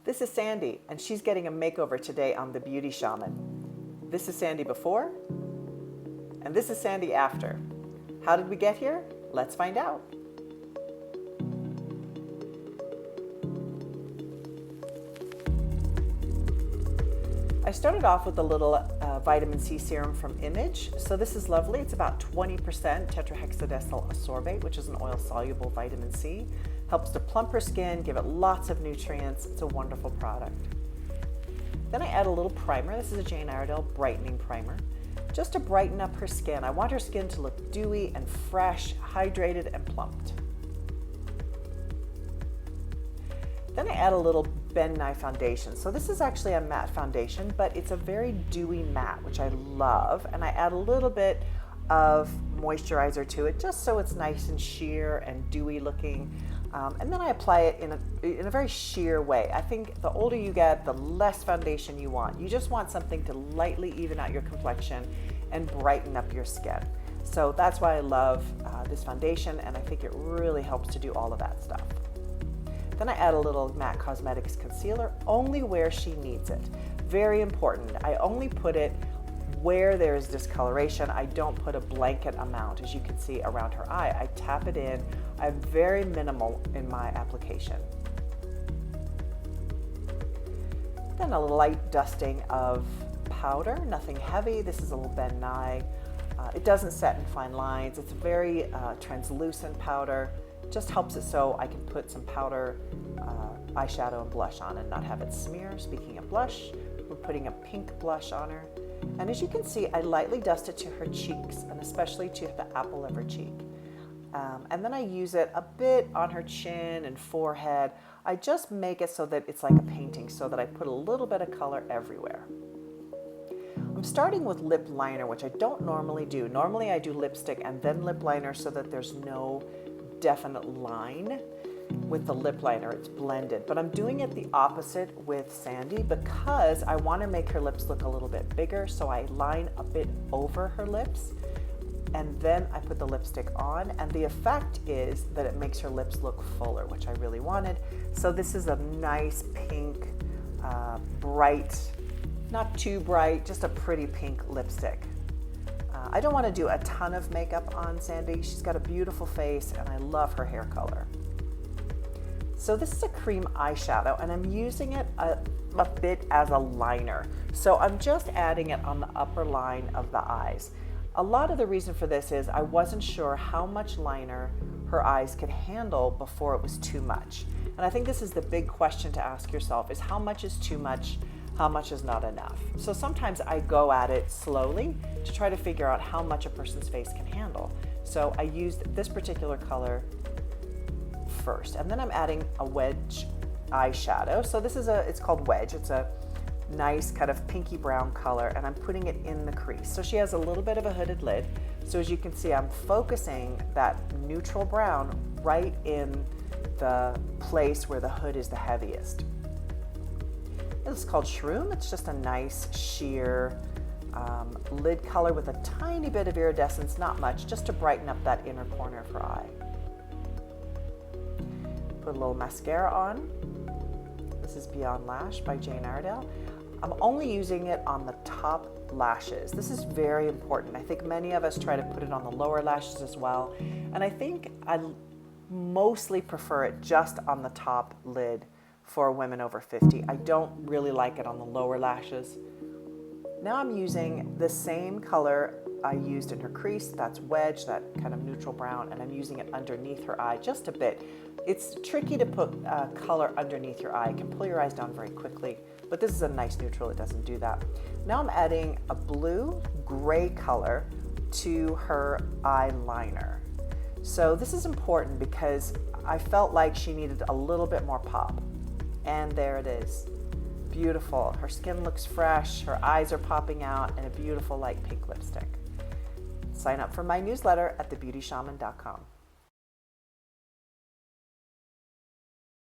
This is Sandy, and she's getting a makeover today on The Beauty Shaman. This is Sandy before, and this is Sandy after. How did we get here? Let's find out. I started off with a little vitamin C serum from Image. So this is lovely. It's about 20% tetrahexadecyl ascorbate, which is an oil-soluble vitamin C. Helps to plump her skin, give it lots of nutrients. It's a wonderful product. Then I add a little primer. This is a Jane Iredale brightening primer, just to brighten up her skin. I want her skin to look dewy and fresh, hydrated and plumped. Then I add a little Ben Nye foundation. So this is actually a matte foundation, but it's a very dewy matte, which I love. And I add a little bit of moisturizer to it, just so it's nice and sheer and dewy looking. And then I apply it in a very sheer way. I think the older you get, the less foundation you want. You just want something to lightly even out your complexion and brighten up your skin. So that's why I love this foundation, and I think it really helps to do all of that stuff. Then I add a little MAC Cosmetics concealer, only where she needs it. Very important. I only put it where there's discoloration. I don't put a blanket amount, as you can see around her eye. I tap it in. I'm very minimal in my application. Then a light dusting of powder, nothing heavy. This is a little Ben Nye. It doesn't set in fine lines. It's a very translucent powder. Just helps it so I can put some powder, eyeshadow and blush on and not have it smear. Speaking of blush, we're putting a pink blush on her. And as you can see, I lightly dust it to her cheeks, and especially to the apple of her cheek. And then I use it a bit on her chin and forehead. I just make it so that it's like a painting, so that I put a little bit of color everywhere. I'm starting with lip liner, which I don't normally do. Normally I do lipstick and then lip liner so that there's no definite line with the lip liner. It's blended, but I'm doing it the opposite with Sandy because I want to make her lips look a little bit bigger. So I line a bit over her lips and then I put the lipstick on, and the effect is that it makes her lips look fuller, which I really wanted. So this is a nice pink, bright, not too bright, just a pretty pink lipstick. I don't want to do a ton of makeup on Sandy. She's got a beautiful face and I love her hair color. So this is a cream eyeshadow, and I'm using it a bit as a liner. So I'm just adding it on the upper line of the eyes. A lot of the reason for this is I wasn't sure how much liner her eyes could handle before it was too much. And I think this is the big question to ask yourself, is how much is too much? How much is not enough? So sometimes I go at it slowly to try to figure out how much a person's face can handle. So I used this particular color first, and then I'm adding a wedge eyeshadow. So this is it's called Wedge. It's a nice kind of pinky brown color, and I'm putting it in the crease. So she has a little bit of a hooded lid. So as you can see, I'm focusing that neutral brown right in the place where the hood is the heaviest. It's called Shroom. It's just a nice sheer lid color with a tiny bit of iridescence, not much, just to brighten up that inner corner of her eye. Put a little mascara on. This is Beyond Lash by Jane Iredale. I'm only using it on the top lashes. This is very important. I think many of us try to put it on the lower lashes as well. And I think I mostly prefer it just on the top lid for women over 50. I don't really like it on the lower lashes. Now I'm using the same color I used in her crease. That's Wedge, that kind of neutral brown, and I'm using it underneath her eye just a bit. It's tricky to put color underneath your eye. It can pull your eyes down very quickly, but this is a nice neutral. It doesn't do that. Now I'm adding a blue gray color to her eyeliner. So this is important because I felt like she needed a little bit more pop. And there it is. Beautiful. Her skin looks fresh, her eyes are popping out, and a beautiful light pink lipstick. Sign up for my newsletter at thebeautyshaman.com.